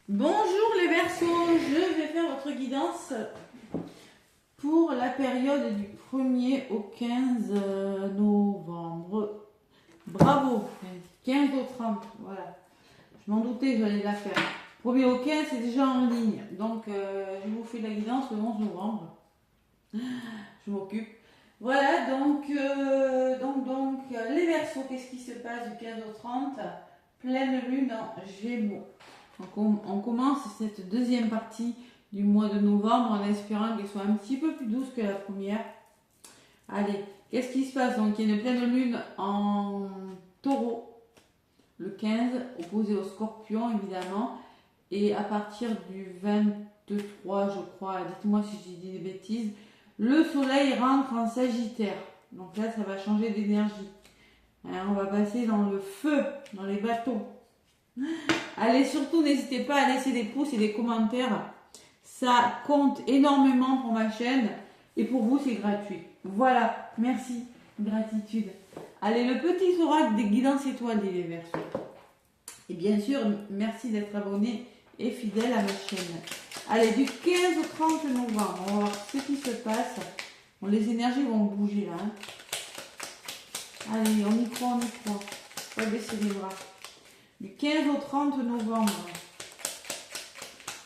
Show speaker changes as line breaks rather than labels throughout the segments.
Bonjour les Verseaux, je vais faire votre guidance pour la période du 1er au 15 novembre. Bravo, 15 au 30, voilà. Je m'en doutais que j'allais la faire. 1er au 15, c'est déjà en ligne, donc je vous fais la guidance le 11 novembre. Je m'occupe. Voilà, donc les Verseaux, qu'est-ce qui se passe du 15 au 30? Pleine lune en Gémeaux. Donc on commence cette deuxième partie du mois de novembre en espérant qu'elle soit un petit peu plus douce que la première. Allez, qu'est-ce qui se passe? Donc il y a une pleine lune en taureau, le 15, opposé au scorpion évidemment. Et à partir du 23, je crois, dites-moi si j'ai dit des bêtises, le soleil rentre en sagittaire. Donc là, ça va changer d'énergie. On va passer dans le feu, dans les bateaux. Allez, surtout, n'hésitez pas à laisser des pouces et des commentaires. Ça compte énormément pour ma chaîne. Et pour vous, c'est gratuit. Voilà, merci, gratitude. Allez, le petit oracle des guidances étoilées, les Verseaux. Et bien sûr, merci d'être abonné et fidèle à ma chaîne. Allez, du 15 au 30 novembre, on va voir ce qui se passe. Bon, les énergies vont bouger là. Allez, on y croit, on y croit. On va baisser les bras. Du 15 au 30 novembre,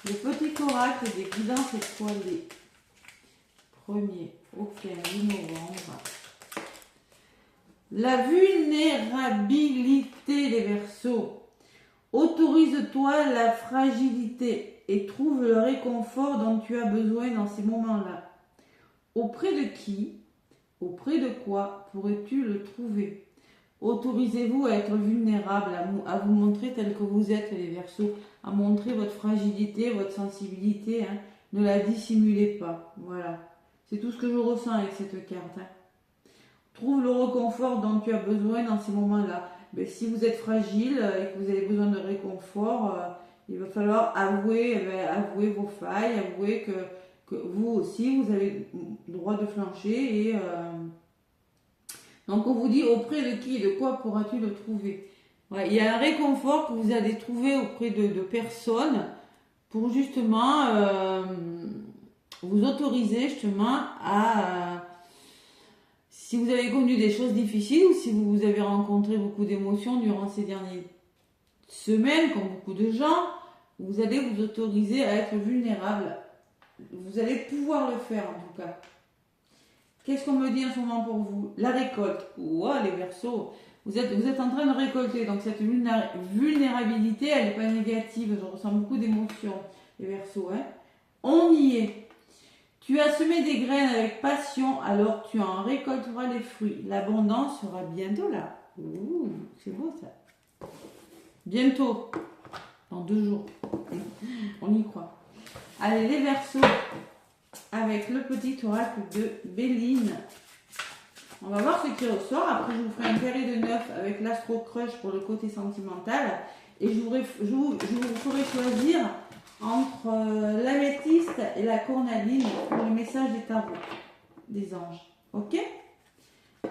le petit oracle des guidances étoilées. 1er au 15 novembre. La vulnérabilité des Verseaux. Autorise-toi la fragilité et trouve le réconfort dont tu as besoin dans ces moments-là. Auprès de qui, auprès de quoi pourrais-tu le trouver? Autorisez-vous à être vulnérable, à vous montrer tel que vous êtes, les Verseaux, à montrer votre fragilité, votre sensibilité. Ne la dissimulez pas. Voilà. C'est tout ce que je ressens avec cette carte. Trouve le réconfort dont tu as besoin dans ces moments-là. Mais si vous êtes fragile et que vous avez besoin de réconfort, il va falloir avouer vos failles, avouer que vous aussi, vous avez le droit de flancher. Et donc on vous dit auprès de qui et de quoi pourras-tu le trouver? Ouais, il y a un réconfort que vous allez trouver auprès de personnes pour justement vous autoriser justement à... si vous avez connu des choses difficiles ou si vous avez rencontré beaucoup d'émotions durant ces dernières semaines, comme beaucoup de gens, vous allez vous autoriser à être vulnérable. Vous allez pouvoir le faire en tout cas. Qu'est-ce qu'on me dit en ce moment pour vous? La récolte. Ouah, les Verseaux. Vous êtes en train de récolter. Donc cette vulnérabilité, elle n'est pas négative. Je ressens beaucoup d'émotions, les Verseaux. On y est. Tu as semé des graines avec passion, alors tu en récolteras les fruits. L'abondance sera bientôt là. Ouh, c'est beau ça. Bientôt, dans 2 jours. On y croit. Allez, les Verseaux, avec le petit oracle de Béline. On va voir ce qui ressort. Après, je vous ferai un carré de 9 avec l'Astro Crush pour le côté sentimental. Et je vous ferai choisir entre l'améthyste et la cornaline pour le message des tarots, des anges. Ok?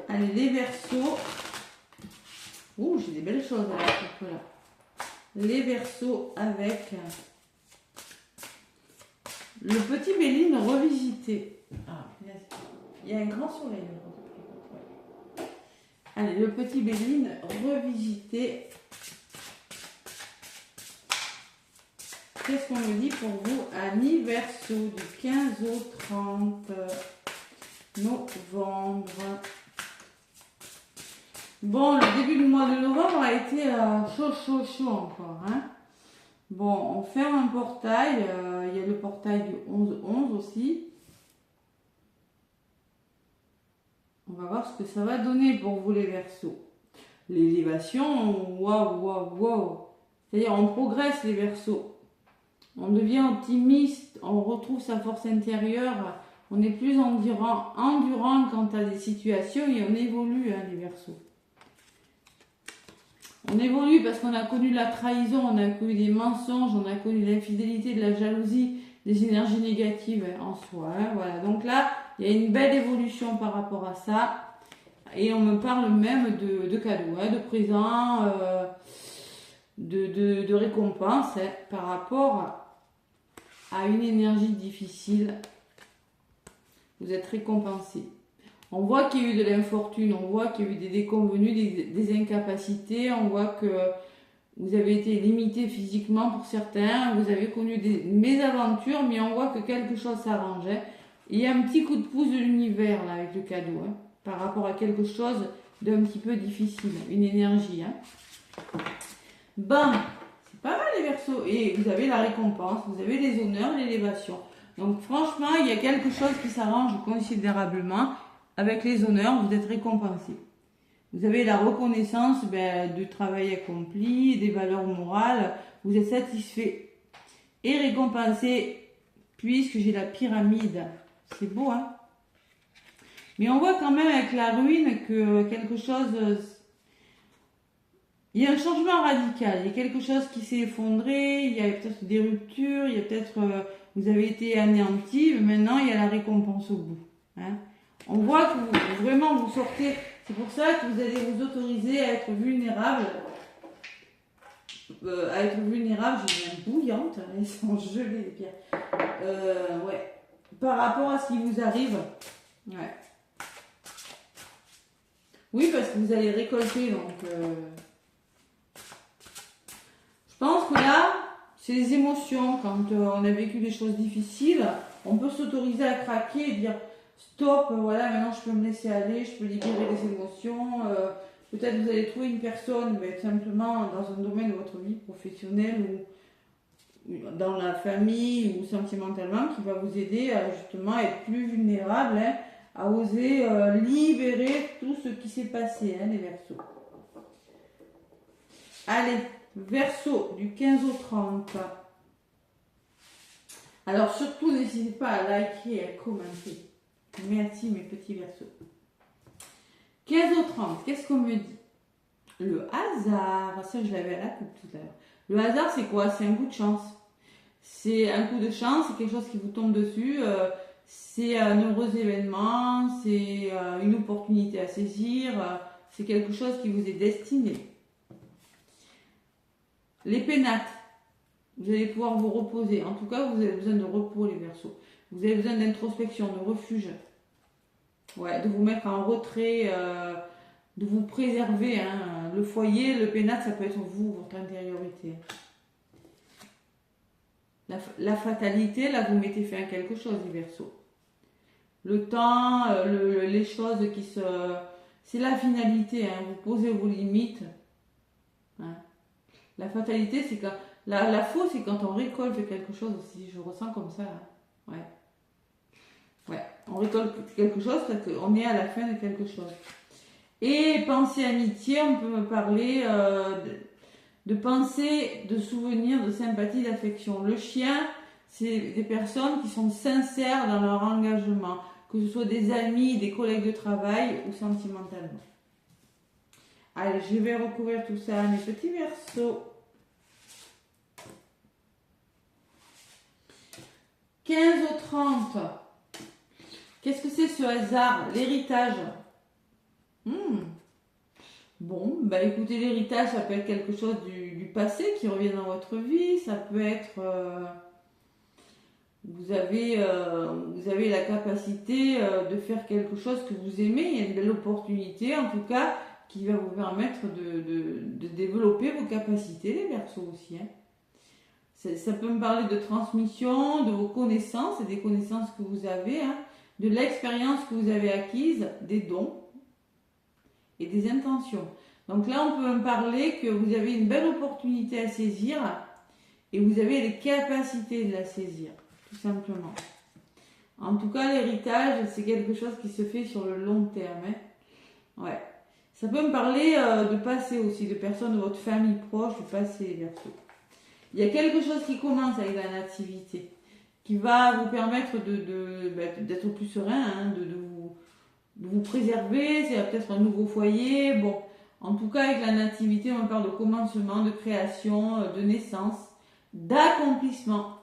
Allez, les Verseaux. Ouh, j'ai des belles choses avec ce truc-là. Les Verseaux avec le petit Béline revisité. Ah, il y a un grand soleil. Allez, le petit Béline revisité. Qu'est-ce qu'on me dit pour vous, amis Verseaux, du 15 au 30 novembre? Bon, le début du mois de novembre a été chaud encore. Bon, on ferme un portail. Il y a le portail du 11-11 aussi. On va voir ce que ça va donner pour vous les Verseaux. L'élévation, waouh. C'est-à-dire, on progresse les Verseaux. On devient optimiste, on retrouve sa force intérieure, on est plus endurant quant à des situations et on évolue, les Verseaux. On évolue parce qu'on a connu la trahison, on a connu des mensonges, on a connu l'infidélité, de la jalousie, des énergies négatives en soi. Voilà. Donc là, il y a une belle évolution par rapport à ça. Et on me parle même de cadeaux, de présents. de récompense hein, par rapport à une énergie difficile. Vous êtes récompensé. On voit qu'il y a eu de l'infortune, on voit qu'il y a eu des déconvenues, des incapacités, on voit que vous avez été limité physiquement pour certains, vous avez connu des mésaventures, mais on voit que quelque chose s'arrangeait. Il y a un petit coup de pouce de l'univers là avec le cadeau, hein, par rapport à quelque chose d'un petit peu difficile, une énergie. Hein. Bon, c'est pas mal les Verseaux. Et vous avez la récompense, vous avez les honneurs, l'élévation. Donc franchement, il y a quelque chose qui s'arrange considérablement. Avec les honneurs, vous êtes récompensé. Vous avez la reconnaissance du travail accompli, des valeurs morales. Vous êtes satisfait et récompensé puisque j'ai la pyramide. C'est beau, hein? Mais on voit quand même avec la ruine que quelque chose... Il y a un changement radical. Il y a quelque chose qui s'est effondré. Il y a peut-être des ruptures. Il y a peut-être... vous avez été anéanti. Mais maintenant, il y a la récompense au bout. Hein? On voit que vous, vraiment vous sortez... C'est pour ça que vous allez vous autoriser à être vulnérable. J'ai une bouillante, elles sont gelées les pierres. Ouais. Par rapport à ce qui vous arrive. Ouais. Oui, parce que vous allez récolter, donc... Je pense que là, c'est les émotions. Quand on a vécu des choses difficiles, on peut s'autoriser à craquer et dire... Stop, voilà, maintenant je peux me laisser aller, je peux libérer les émotions. Peut-être vous allez trouver une personne, simplement dans un domaine de votre vie professionnelle ou dans la famille ou sentimentalement, qui va vous aider à justement être plus vulnérable, hein, à oser libérer tout ce qui s'est passé, hein, les Verseaux. Allez, Verseau du 15 au 30. Alors surtout, n'hésitez pas à liker et à commenter. Merci mes petits Verseaux. 15 au 30, qu'est-ce qu'on me dit? Le hasard, ça je l'avais à la coupe tout à l'heure. Le hasard c'est quoi? C'est un coup de chance. C'est un coup de chance, c'est quelque chose qui vous tombe dessus. C'est un heureux événement, c'est une opportunité à saisir. C'est quelque chose qui vous est destiné. Les pénates, vous allez pouvoir vous reposer. En tout cas, vous avez besoin de repos les Verseaux. Vous avez besoin d'introspection, de refuge. Ouais, de vous mettre en retrait, de vous préserver. Hein. Le foyer, le pénate, ça peut être vous, votre intériorité. La fatalité, là, vous mettez fin à quelque chose, les Verseaux. Le temps, les choses qui se... C'est la finalité, hein. Vous posez vos limites. Hein. La fatalité, c'est quand... La faux, c'est quand on récolte quelque chose aussi. Je ressens comme ça. Hein. Ouais. Ouais, on récolte quelque chose parce qu'on est à la fin de quelque chose. Et pensée amitié, on peut me parler de pensée, de souvenirs, de sympathie, d'affection. Le chien, c'est des personnes qui sont sincères dans leur engagement, que ce soit des amis, des collègues de travail ou sentimentalement. Allez, je vais recouvrir tout ça, mes petits Verseaux. 15 au 30. Qu'est-ce que c'est ce hasard? L'héritage. Bon, écoutez, l'héritage, ça peut être quelque chose du passé qui revient dans votre vie. Ça peut être... vous avez la capacité de faire quelque chose que vous aimez. Il y a une belle opportunité, en tout cas, qui va vous permettre de développer vos capacités, les Verseaux aussi. Hein. Ça peut me parler de transmission, de vos connaissances et des connaissances que vous avez, hein, de l'expérience que vous avez acquise, des dons et des intentions. Donc là, on peut me parler que vous avez une belle opportunité à saisir et vous avez les capacités de la saisir, tout simplement. En tout cas, l'héritage, c'est quelque chose qui se fait sur le long terme. Hein. Ouais. Ça peut me parler de passé aussi, de personnes de votre famille proche, du passé, Verseau. Il y a quelque chose qui commence avec la nativité, qui va vous permettre d'être plus serein, hein, de vous préserver, c'est peut-être un nouveau foyer. Bon, en tout cas, avec la nativité, on parle de commencement, de création, de naissance, d'accomplissement.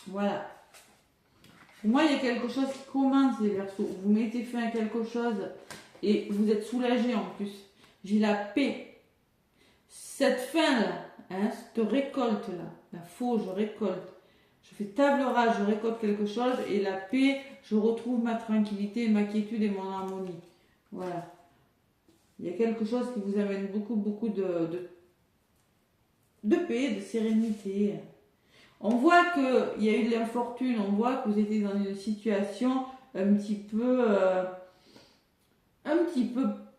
Voilà. Pour moi, il y a quelque chose qui commence, les Verseaux. Vous mettez fin à quelque chose et vous êtes soulagé en plus. J'ai la paix. cette fin-là, hein, cette récolte-là, la faux, je récolte. Je fais table rase, je récolte quelque chose et la paix, je retrouve ma tranquillité, ma quiétude et mon harmonie. Voilà. Il y a quelque chose qui vous amène beaucoup de paix, de sérénité. On voit qu'il y a eu de l'infortune, on voit que vous étiez dans une situation un petit peu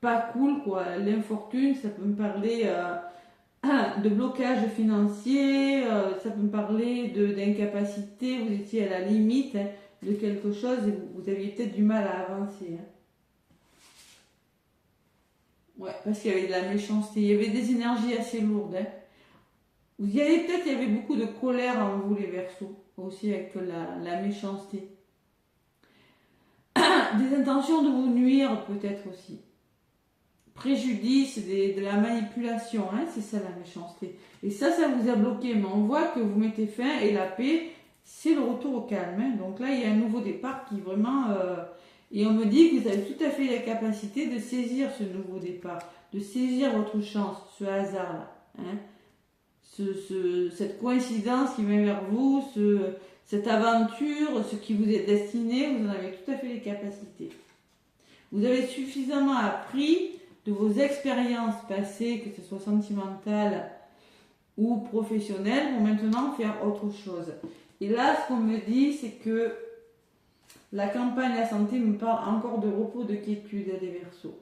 pas cool, quoi. L'infortune, ça peut me parler de blocage financier, ça peut me parler d'incapacité, vous étiez à la limite hein, de quelque chose et vous aviez peut-être du mal à avancer. Hein. Ouais, parce qu'il y avait de la méchanceté, il y avait des énergies assez lourdes. Hein. Vous y avez peut-être, il y avait beaucoup de colère en vous les Verseaux, aussi avec la méchanceté. Des intentions de vous nuire peut-être aussi. Préjudice, de la manipulation, hein, c'est ça la méchanceté. Et ça vous a bloqué, mais on voit que vous mettez fin et la paix, c'est le retour au calme. Hein. Donc là, il y a un nouveau départ qui vraiment... et on me dit que vous avez tout à fait la capacité de saisir ce nouveau départ, de saisir votre chance, ce hasard-là. Hein. Cette coïncidence qui vient vers vous, cette aventure, ce qui vous est destiné, vous en avez tout à fait les capacités. Vous avez suffisamment appris de vos expériences passées, que ce soit sentimentales ou professionnelles, pour maintenant faire autre chose. Et là, ce qu'on me dit, c'est que la campagne La Santé me parle encore de repos, de quiétude des Verseaux.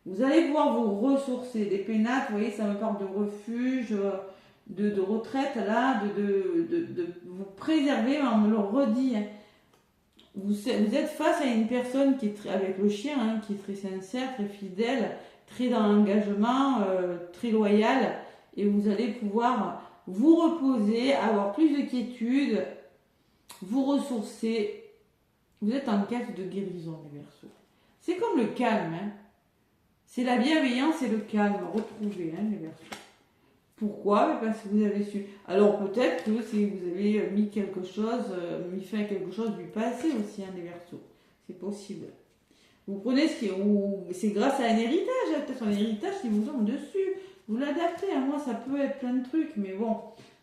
Vous allez pouvoir vous ressourcer. Des pénates, vous voyez, ça me parle de refuge, de retraite, là, de vous préserver, on me le redit. Hein. Vous êtes face à une personne qui est très, avec le chien, hein, qui est très sincère, très fidèle, très dans l'engagement, très loyal, et vous allez pouvoir vous reposer, avoir plus de quiétude, vous ressourcer. Vous êtes en quête de guérison, les Verseaux. C'est comme le calme, hein. C'est la bienveillance et le calme retrouvés, hein, les Verseaux. Pourquoi? Parce que vous avez su. Alors peut-être que si vous avez mis quelque chose, mis fin à quelque chose du passé aussi, hein, les Verseaux. C'est possible. Vous prenez ce qui est. C'est grâce à un héritage, hein, peut-être un héritage qui vous tombe dessus. Vous l'adaptez. Hein. Moi, ça peut être plein de trucs, mais bon.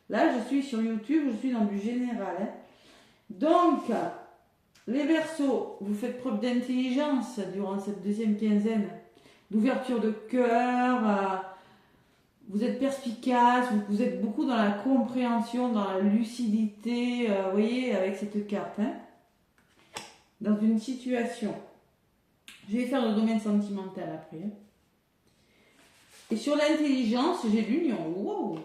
Là, je suis sur YouTube, je suis dans du général. Hein. Donc, les Verseaux, vous faites preuve d'intelligence durant cette deuxième quinzaine, d'ouverture de cœur. Vous êtes perspicace, vous êtes beaucoup dans la compréhension, dans la lucidité, vous voyez, avec cette carte. Hein, dans une situation. Je vais faire le domaine sentimental après. Et sur l'intelligence, j'ai l'union. Wow.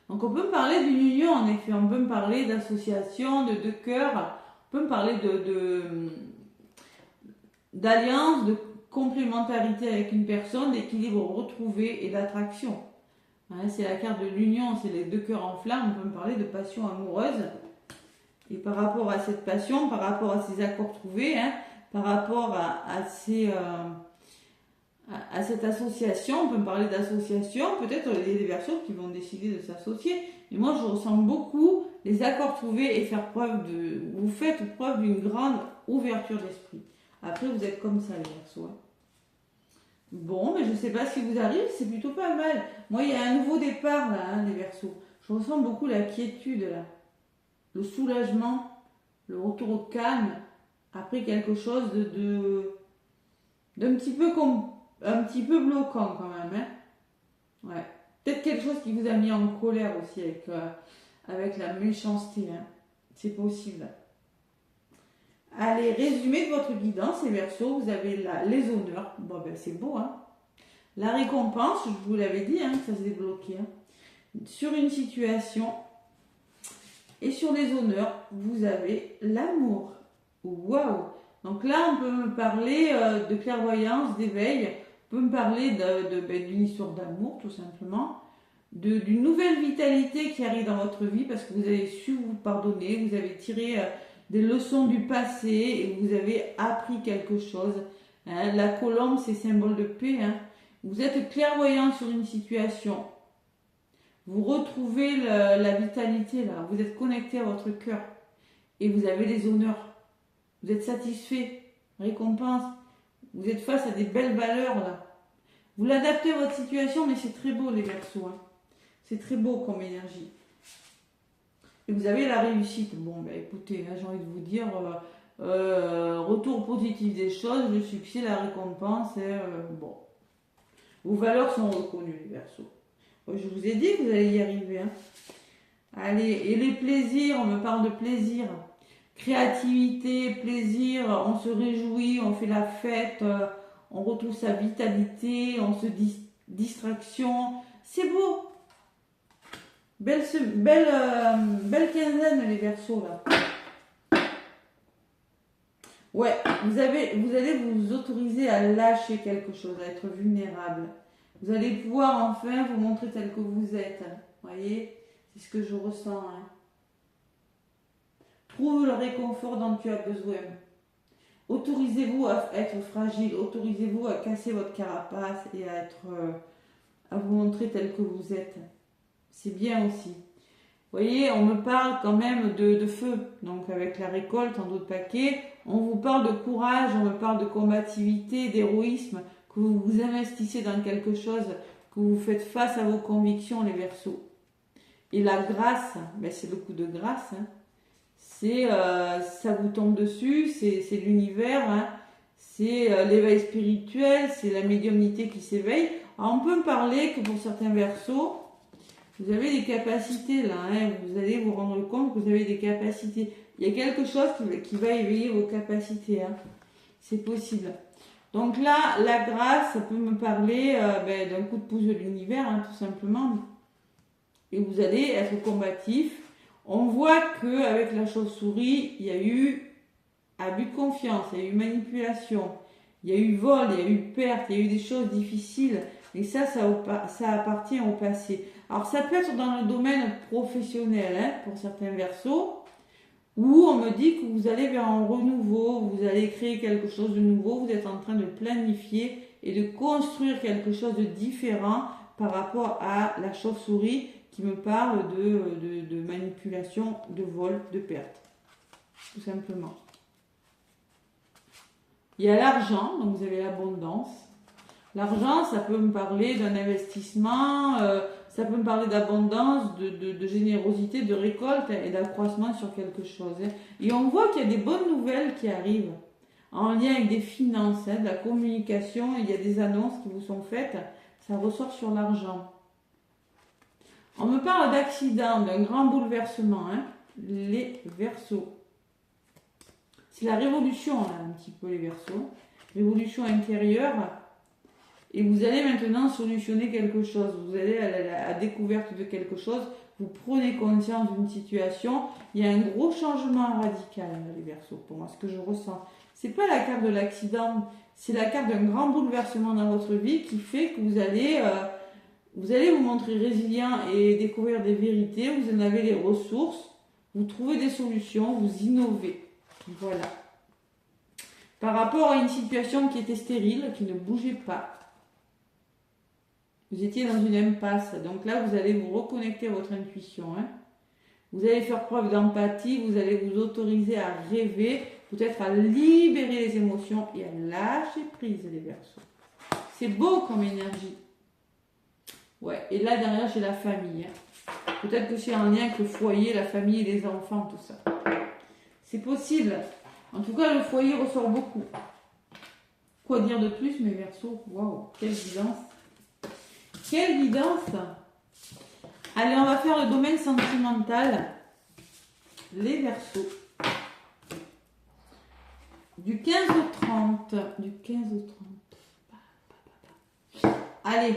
Donc on peut me parler d'une union, en effet. On peut me parler d'association, de cœur. On peut me parler d'alliance, de complémentarité avec une personne, d'équilibre retrouvé et d'attraction. Hein, c'est la carte de l'union, c'est les deux cœurs en flamme. On peut me parler de passion amoureuse. Et par rapport à cette passion, par rapport à ces accords trouvés, hein, par rapport à cette association, on peut me parler d'association, peut-être les Verseaux qui vont décider de s'associer. Mais moi, je ressens beaucoup les accords trouvés et vous faites preuve d'une grande ouverture d'esprit. Après, vous êtes comme ça, les Verseaux. Hein. Bon, mais je ne sais pas ce qui vous arrive, c'est plutôt pas mal. Moi, il y a un nouveau départ, là, hein, les Verseaux. Je ressens beaucoup la quiétude, là. Le soulagement, le retour au calme, après quelque chose d'un petit peu un petit peu bloquant quand même. Hein. Ouais. Peut-être quelque chose qui vous a mis en colère aussi avec la méchanceté. Hein. C'est possible. Allez, résumé de votre guidance, les Verseaux, vous avez là les honneurs. Bon, ben c'est beau, hein. La récompense, je vous l'avais dit, hein, que ça se débloquait. Hein. Sur une situation. Et sur les honneurs, vous avez l'amour. Waouh! Donc là, on peut me parler de clairvoyance, d'éveil. On peut me parler d'une histoire d'amour, tout simplement. D'une nouvelle vitalité qui arrive dans votre vie parce que vous avez su vous pardonner, vous avez tiré des leçons du passé et vous avez appris quelque chose. Hein. La colombe, c'est symbole de paix. Hein. Vous êtes clairvoyant sur une situation. Vous retrouvez la vitalité là, vous êtes connecté à votre cœur et vous avez les honneurs. Vous êtes satisfait, récompense. Vous êtes face à des belles valeurs là. Vous l'adaptez à votre situation, mais c'est très beau les Verseaux. Hein. C'est très beau comme énergie. Et vous avez la réussite. Bon, ben écoutez, j'ai envie de vous dire, retour positif des choses, le succès, la récompense, et bon. Vos valeurs sont reconnues, les Verseaux. Je vous ai dit que vous allez y arriver. Hein. Allez, et les plaisirs, on me parle de plaisir. Créativité, plaisir, on se réjouit, on fait la fête, on retrouve sa vitalité, on se distraction. C'est beau. Belle quinzaine, les Verseaux, là. Ouais, vous allez vous autoriser à lâcher quelque chose, à être vulnérable. Vous allez pouvoir enfin vous montrer tel que vous êtes. Vous voyez, c'est ce que je ressens. Hein. Trouve le réconfort dont tu as besoin. Autorisez-vous à être fragile. Autorisez-vous à casser votre carapace et à vous montrer tel que vous êtes. C'est bien aussi. Vous voyez, on me parle quand même de feu. Donc avec la récolte en d'autres paquets, on vous parle de courage, on me parle de combativité, d'héroïsme, que vous vous investissez dans quelque chose, que vous faites face à vos convictions, les Verseaux. Et la grâce, ben c'est le coup de grâce. Hein. Ça vous tombe dessus, c'est l'univers, hein. C'est l'éveil spirituel, c'est la médiumnité qui s'éveille. Alors on peut me parler que pour certains Verseaux, vous avez des capacités là, hein. Vous allez vous rendre compte que vous avez des capacités. Il y a quelque chose qui va éveiller vos capacités, hein. C'est possible. Donc là, la grâce, ça peut me parler d'un coup de pouce de l'univers, hein, tout simplement. Et vous allez être combatif. On voit qu'avec la chauve-souris, il y a eu abus de confiance, il y a eu manipulation, il y a eu vol, il y a eu perte, il y a eu des choses difficiles. Et ça appartient au passé. Alors ça peut être dans le domaine professionnel, hein, pour certains Verseaux, où on me dit que vous allez vers un renouveau, vous allez créer quelque chose de nouveau, vous êtes en train de planifier et de construire quelque chose de différent par rapport à la chauve-souris qui me parle de manipulation, de vol, de perte. Tout simplement. Il y a l'argent, donc vous avez l'abondance. L'argent, ça peut me parler d'un investissement, ça peut me parler d'abondance, de générosité, de récolte et d'accroissement sur quelque chose. Et on voit qu'il y a des bonnes nouvelles qui arrivent en lien avec des finances, de la communication. Il y a des annonces qui vous sont faites, ça ressort sur l'argent. On me parle d'accident, d'un grand bouleversement, hein, les Verseaux. C'est la révolution, là, un petit peu les Verseaux. Révolution intérieure. Et vous allez maintenant solutionner quelque chose. Vous allez à la découverte de quelque chose. Vous prenez conscience d'une situation. Il y a un gros changement radical, les Verseaux, pour moi, ce que je ressens. C'est pas la carte de l'accident. C'est la carte d'un grand bouleversement dans votre vie qui fait que vous allez vous montrer résilient et découvrir des vérités. Vous en avez les ressources. Vous trouvez des solutions. Vous innovez. Voilà. Par rapport à une situation qui était stérile, qui ne bougeait pas. Vous étiez dans une impasse. Donc là, vous allez vous reconnecter à votre intuition. Hein. Vous allez faire preuve d'empathie. Vous allez vous autoriser à rêver. Peut-être à libérer les émotions et à lâcher prise, les Verseaux. C'est beau comme énergie. Ouais. Et là, derrière, j'ai la famille. Hein. Peut-être que c'est en lien avec le foyer, la famille, les enfants, tout ça. C'est possible. En tout cas, le foyer ressort beaucoup. Quoi dire de plus, mes Verseaux? Waouh, quelle guidance. Quelle guidance. Allez, on va faire le domaine sentimental. Les Verseaux. Du 15 au 30. Du 15 au 30. Allez.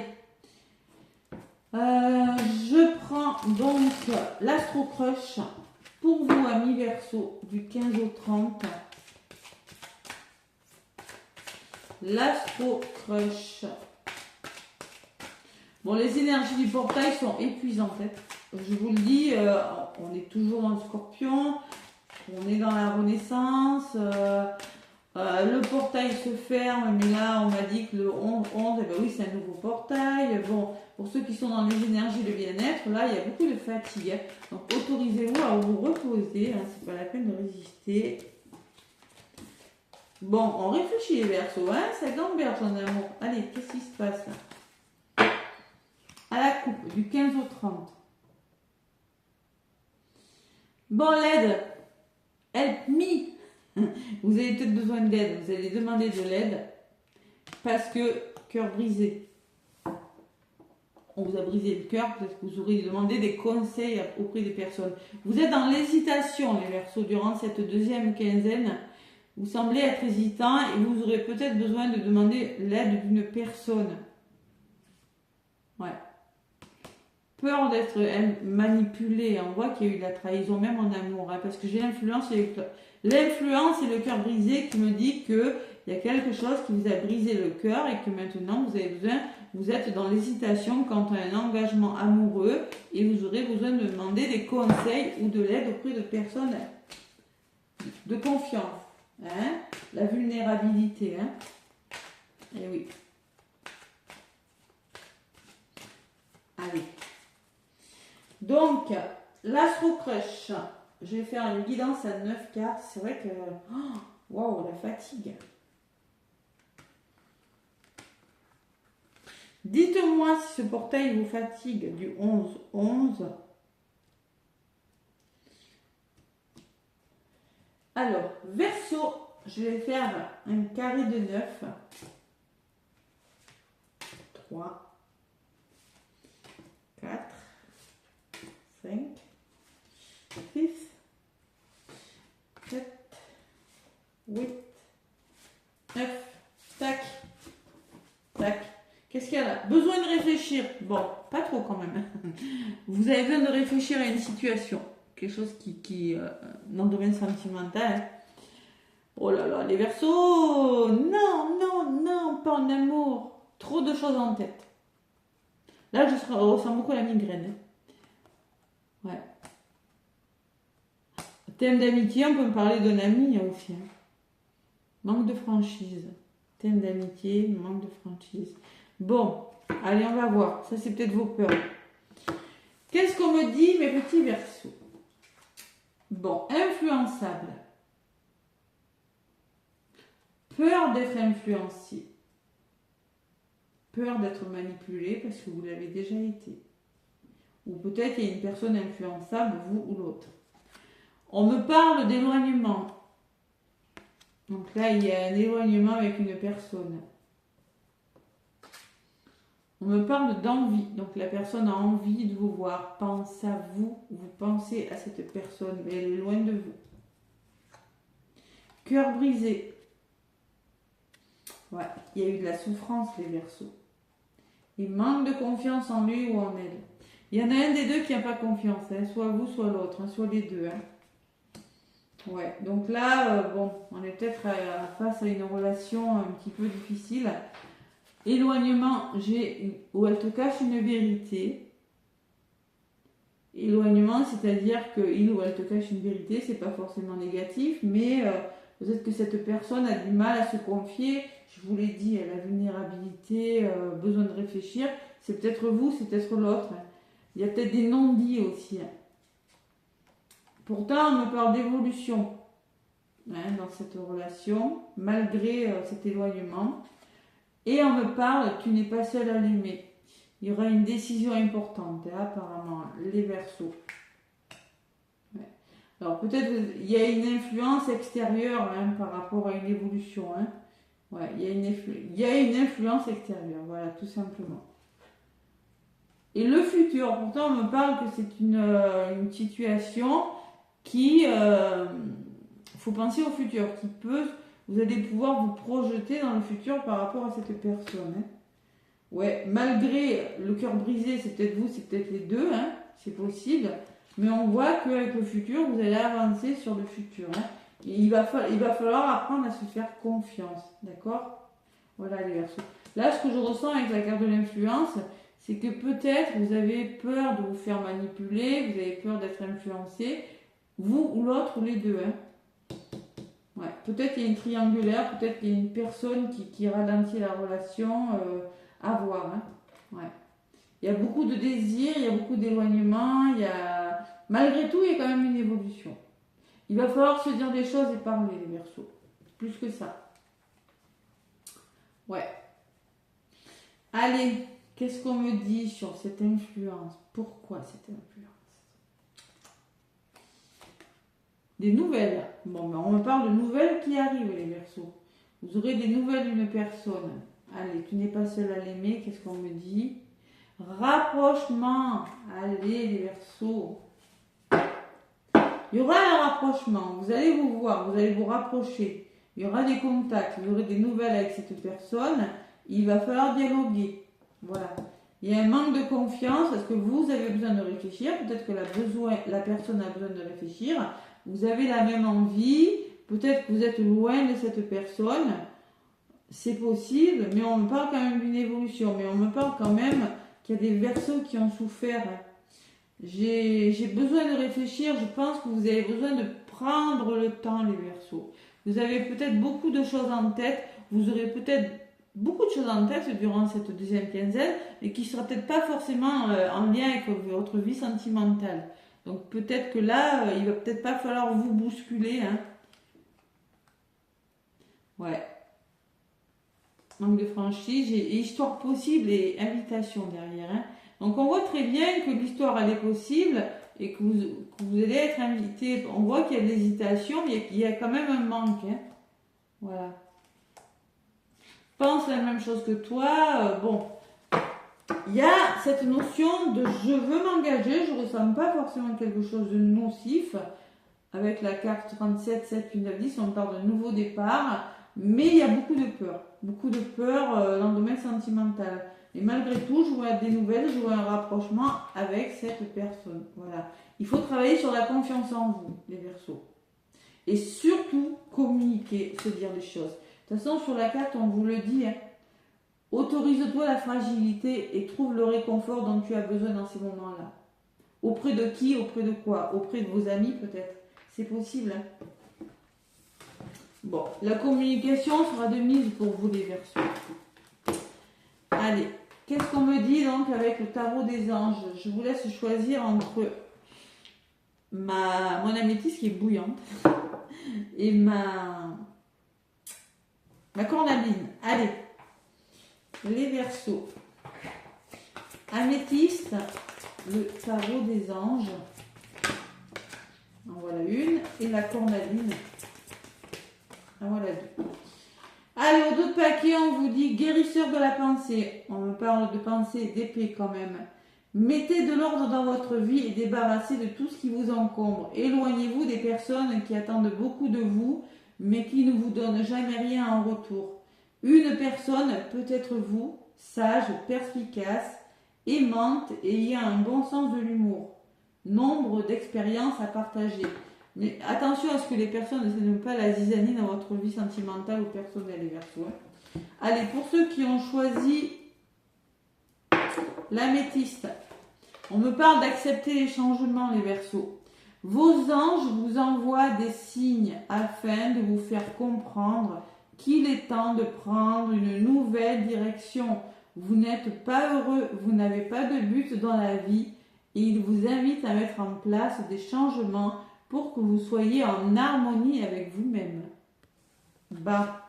Je prends donc l'Astro Crush pour vous, amis Verseaux, du 15 au 30. L'Astro Crush. Bon, les énergies du portail sont épuisantes. Je vous le dis, on est toujours dans le Scorpion, on est dans la Renaissance. Le portail se ferme, mais là, on m'a dit que le 11, eh ben oui, c'est un nouveau portail. Bon, pour ceux qui sont dans les énergies de bien-être, là, il y a beaucoup de fatigue. Donc, autorisez-vous à vous reposer. Hein, c'est pas la peine de résister. Bon, on réfléchit les Verseaux, hein, ça gamberge en amour. Allez, qu'est-ce qui se passe là? à la coupe, du 15 au 30. Bon, l'aide, help me. Vous avez peut-être besoin d'aide, vous allez demander de l'aide parce que cœur brisé. On vous a brisé le cœur, peut-être que vous aurez demandé des conseils auprès des personnes. Vous êtes dans l'hésitation, les Verseaux, durant cette deuxième quinzaine. Vous semblez être hésitant et vous aurez peut-être besoin de demander l'aide d'une personne. Ouais. Peur d'être manipulé. On voit qu'il y a eu de la trahison, même en amour. Hein, parce que j'ai l'influence et le cœur brisé qui me dit qu'il y a quelque chose qui vous a brisé le cœur et que maintenant vous êtes dans l'hésitation quant à un engagement amoureux et vous aurez besoin de demander des conseils ou de l'aide auprès de personnes de confiance. Hein, la vulnérabilité. Hein. Et oui. Allez. Donc, l'Astro Crush. Je vais faire une guidance à 9 cartes. C'est vrai que... Waouh, la fatigue. Dites-moi si ce portail vous fatigue du 11-11. Alors, Verseau, je vais faire un carré de 9. 3, 4, 5, 6, 7, 8, 9. Tac, tac. Qu'est-ce qu'il y a là? Besoin de réfléchir. Bon, pas trop quand même. Vous avez besoin de réfléchir à une situation. Quelque chose qui dans le domaine sentimental. Oh là là, les Verseaux. Non, non, non, pas en amour. Trop de choses en tête. Là, je ressens beaucoup la migraine. Ouais. Thème d'amitié, on peut me parler d'un ami aussi. Hein. Manque de franchise. Thème d'amitié, manque de franchise. Bon, allez, on va voir. Ça, c'est peut-être vos peurs. Qu'est-ce qu'on me dit, mes petits Verseaux? Bon, influençable. Peur d'être influencé. Peur d'être manipulé parce que vous l'avez déjà été. Ou peut-être il y a une personne influençable, vous ou l'autre. On me parle d'éloignement. Donc là, il y a un éloignement avec une personne. On me parle d'envie. Donc la personne a envie de vous voir, pense à vous, vous pensez à cette personne, mais elle est loin de vous. Cœur brisé. Ouais, il y a eu de la souffrance, les Verseaux. Il manque de confiance en lui ou en elle. Il y en a un des deux qui n'a pas confiance, hein, soit vous, soit l'autre, hein, soit les deux. Hein. Ouais, donc là, bon, on est peut-être face à une relation un petit peu difficile. Éloignement, où elle te cache une vérité. Éloignement, c'est-à-dire qu'il ou elle te cache une vérité, c'est pas forcément négatif, mais peut-être que cette personne a du mal à se confier. Je vous l'ai dit, la vulnérabilité, besoin de réfléchir, c'est peut-être vous, c'est peut-être l'autre. Il y a peut-être des non-dits aussi. Pourtant, on me parle d'évolution dans cette relation, malgré cet éloignement. Et on me parle, tu n'es pas seul à l'aimer. Il y aura une décision importante, apparemment, les Verseaux. Ouais. Alors peut-être il y a une influence extérieure par rapport à une évolution. Ouais, il y a une influence extérieure, voilà, tout simplement. Et le futur, pourtant on me parle que c'est une situation qui... faut penser au futur, qui peut... Vous allez pouvoir vous projeter dans le futur par rapport à cette personne. Hein. Ouais, malgré le cœur brisé, c'est peut-être vous, c'est peut-être les deux, hein, c'est possible. Mais on voit qu'avec le futur, vous allez avancer sur le futur. Hein. Et il va falloir apprendre à se faire confiance. D'accord? Voilà les Verseaux. Là, ce que je ressens avec la carte de l'influence, c'est que peut-être vous avez peur de vous faire manipuler, vous avez peur d'être influencé, vous ou l'autre ou les deux. Hein. Ouais, peut-être il y a une triangulaire, peut-être il y a une personne qui ralentit la relation à voir. Hein. Ouais. Il y a beaucoup de désirs, il y a beaucoup d'éloignement, malgré tout, il y a quand même une évolution. Il va falloir se dire des choses et parler, les Verseaux. Plus que ça. Ouais. Allez, Qu'est-ce qu'on me dit sur cette influence? Pourquoi cette influence? Des nouvelles. Bon, ben on me parle de nouvelles qui arrivent, les Verseaux. Vous aurez des nouvelles d'une personne. Allez, tu n'es pas seul à l'aimer. Qu'est-ce qu'on me dit? Rapprochement. Allez, les Verseaux. Il y aura un rapprochement. Vous allez vous voir, vous allez vous rapprocher. Il y aura des contacts. Vous aurez des nouvelles avec cette personne. Il va falloir dialoguer. Voilà. Il y a un manque de confiance parce que vous avez besoin de réfléchir. Peut-être que la personne a besoin de réfléchir. Vous avez la même envie. Peut-être que vous êtes loin de cette personne. C'est possible, mais on me parle quand même d'une évolution. Mais on me parle quand même qu'il y a des Verseaux qui ont souffert. J'ai besoin de réfléchir. Je pense que vous avez besoin de prendre le temps, les Verseaux. Vous avez peut-être beaucoup de choses en tête. Vous aurez peut-être beaucoup de choses en tête durant cette deuxième quinzaine, mais qui ne sera peut-être pas forcément en lien avec votre vie sentimentale. Donc peut-être que là, il va peut-être pas falloir vous bousculer. Hein. Ouais. Manque de franchise, et histoire possible et invitation derrière. Hein. Donc on voit très bien que l'histoire elle est possible et que vous allez être invité. On voit qu'il y a de l'hésitation, mais il y a quand même un manque. Hein. Voilà. Pense la même chose que toi. Bon, il y a cette notion de je veux m'engager, je ne ressens pas forcément quelque chose de nocif. Avec la carte 37, 7, 8, 9, 10, on parle de nouveau départ, mais il y a beaucoup de peur dans le domaine sentimental. Et malgré tout, je vois des nouvelles, je vois un rapprochement avec cette personne. Voilà. Il faut travailler sur la confiance en vous, les Verseaux. Et surtout, communiquer, se dire les choses. De toute façon, sur la carte, on vous le dit, hein, autorise-toi la fragilité et trouve le réconfort dont tu as besoin dans ces moments-là. Auprès de qui? Auprès de quoi? Auprès de vos amis, peut-être. C'est possible. Hein. Bon, la communication sera de mise pour vous, les Verseaux. Allez, qu'est-ce qu'on me dit donc avec le tarot des anges? Je vous laisse choisir entre mon améthyste qui est bouillante et ma cornaline. Allez, les Verseaux. Améthyste, le tarot des anges. En voilà une. Et la cornaline. En voilà deux. Allez, au dos de paquet, on vous dit guérisseur de la pensée. On me parle de pensée d'épée quand même. Mettez de l'ordre dans votre vie et débarrassez de tout ce qui vous encombre. Éloignez-vous des personnes qui attendent beaucoup de vous, mais qui ne vous donnent jamais rien en retour. Une personne peut être vous, sage, perspicace, aimante et ayant un bon sens de l'humour. Nombre d'expériences à partager. Mais attention à ce que les personnes ne s'éloignent pas la zizanie dans votre vie sentimentale ou personnelle, les Verseaux. Allez, pour ceux qui ont choisi l'améthyste, on me parle d'accepter les changements, les Verseaux. Vos anges vous envoient des signes afin de vous faire comprendre qu'il est temps de prendre une nouvelle direction. Vous n'êtes pas heureux, vous n'avez pas de but dans la vie et ils vous invitent à mettre en place des changements pour que vous soyez en harmonie avec vous-même. Bah,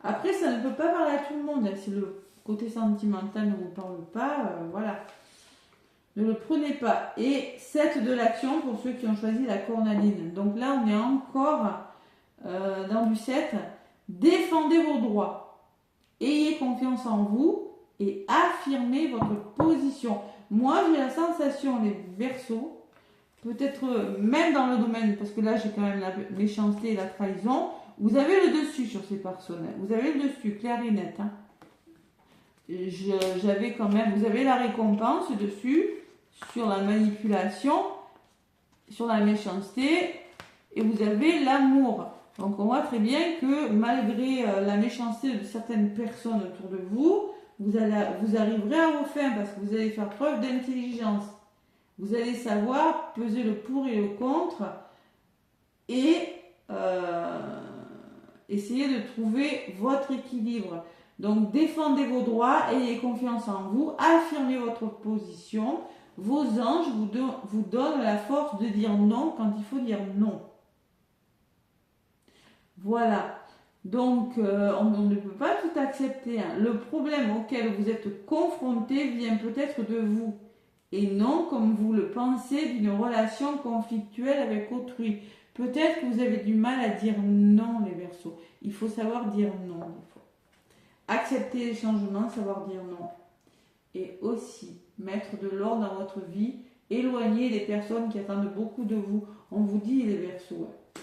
après, ça ne peut pas parler à tout le monde. Si le côté sentimental ne vous parle pas, voilà. Ne le prenez pas. Et 7 de l'action pour ceux qui ont choisi la cornaline. Donc là, on est encore dans du 7. Défendez vos droits. Ayez confiance en vous et affirmez votre position. Moi, j'ai la sensation, les Verseaux, peut-être même dans le domaine, parce que là j'ai quand même la méchanceté et la trahison, vous avez le dessus sur ces personnes, vous avez le dessus, clair et net. Hein. J'avais quand même, vous avez la récompense dessus, sur la manipulation, sur la méchanceté, et vous avez l'amour. Donc on voit très bien que malgré la méchanceté de certaines personnes autour de vous, vous arriverez à vos fins, parce que vous allez faire preuve d'intelligence. Vous allez savoir peser le pour et le contre et essayer de trouver votre équilibre. Donc défendez vos droits, ayez confiance en vous, affirmez votre position. Vos anges vous donnent la force de dire non quand il faut dire non. Voilà. Donc, on ne peut pas tout accepter, hein. Le problème auquel vous êtes confronté vient peut-être de vous et non, comme vous le pensez, d'une relation conflictuelle avec autrui. Peut-être que vous avez du mal à dire non, les Verseaux. Il faut savoir dire non, des fois. Accepter les changements, savoir dire non. Et aussi, mettre de l'ordre dans votre vie, éloigner les personnes qui attendent beaucoup de vous. On vous dit, les Verseaux, hein.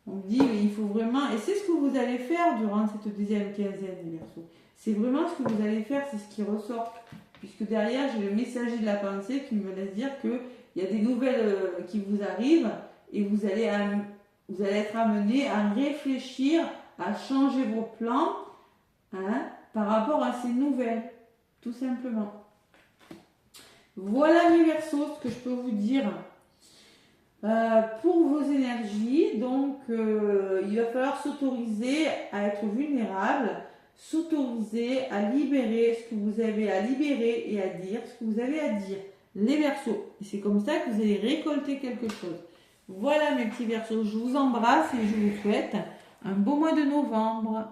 On dit, il faut vraiment, et c'est ce que vous allez faire durant cette deuxième quinzaine, les Verseaux. C'est vraiment ce que vous allez faire, c'est ce qui ressort. Puisque derrière, j'ai le messager de la pensée qui me laisse dire qu'il y a des nouvelles qui vous arrivent et vous allez être amené à réfléchir, à changer vos plans, hein, par rapport à ces nouvelles, tout simplement. Voilà mes Verseaux, ce que je peux vous dire. Pour vos énergies, donc il va falloir s'autoriser à être vulnérable, s'autoriser à libérer ce que vous avez à libérer et à dire ce que vous avez à dire. Les Verseaux, et c'est comme ça que vous allez récolter quelque chose. Voilà mes petits Verseaux, je vous embrasse et je vous souhaite un beau mois de novembre.